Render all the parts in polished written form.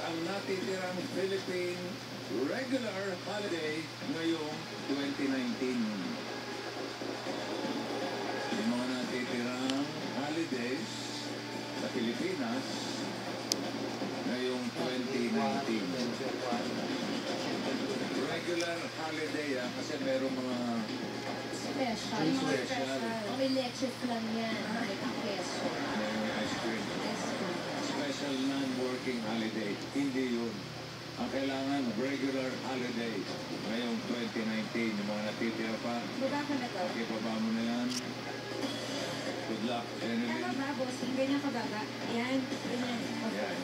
ang natitirang Philippine regular holiday ngayong 2019. Yung mga natitirang holidays sa Pilipinas ngayong 2019. Regular holiday kasi merong mga special. Ang electric lang yan. May keso. may ice cream. Special non-working holiday. Hindi yun. Ang kailangan, regular holiday. Ngayong 2019, yung mga natitira pa. Baba ka na to. Ikibaba mo na yan. Good luck, Tama Jenny. ba, boss? Ganyan ka baba. Yan. Ganyan. Yan.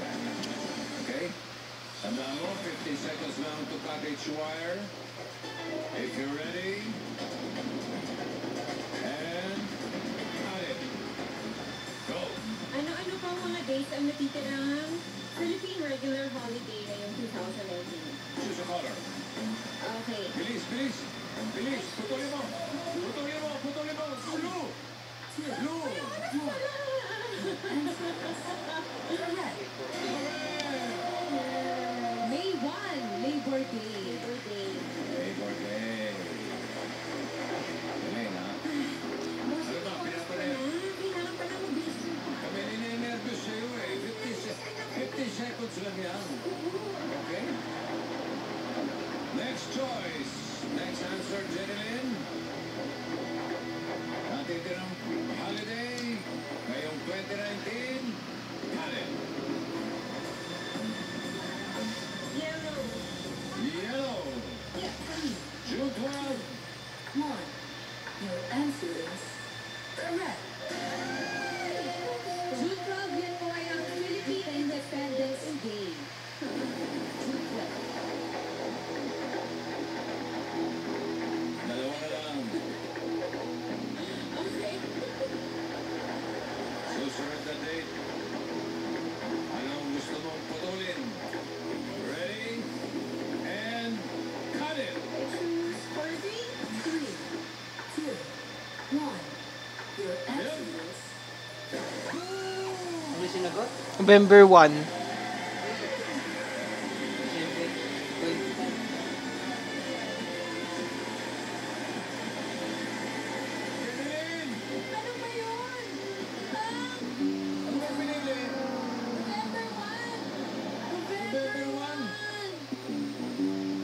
Okay? Tandaan mo, 50 seconds lang to cottage wire. If you're ready. And cut it. Go. Ano-ano pa mga days ang natitirang Philippine regular holiday ngayong 2019? Choose a color. Okay. Bilis, bilis. Bilis. Putulin mo. Putulin mo. Putulin mo. Blue. Blue. May 1, Labor Day. Labor Day. Labor Day. Galing, ha? Ano ba? Pinapalit. Kailangan pa na mabilis. Kami nininervous sa'yo eh. 50 seconds lang yan. Okay? Next choice. Next answer, Jerilyn. Natitirang holiday ngayong 2019. Got it. Yellow. Yellow. June 12. 1. Your answer is correct. June 12 yan po ay ang Philippine Independence Day. June 12. Dalawa na lang. Okay. Susunod na date. Anong gusto mong putulin? Ready? And cut it! Choose for 3. 3, 2, 1. Your answer is Ano sinagot? November 1. Jerilyn! Ano ba yun? Ano ba pinili? November 1. November 1.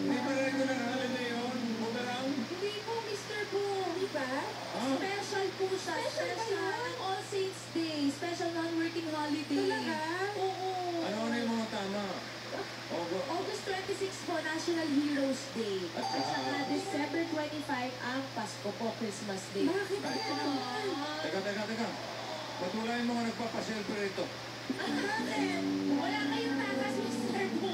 Hindi ba regular holiday yun? Bumerang? Hindi po, Mr. Po. Di ba? Ah. Special po siya. Special ba Special yun? All Saints Day. Special non-working holiday. Talaga? Oo. Ano yung mga tama? August 26 po, National Heroes Day. At At saka December 25 ang Pasko po, Christmas Day. Bakit ganun? Teka. Patulayan mo nga nagpapaselfie rito. Bakit? Wala kayong takas, Mr. Po.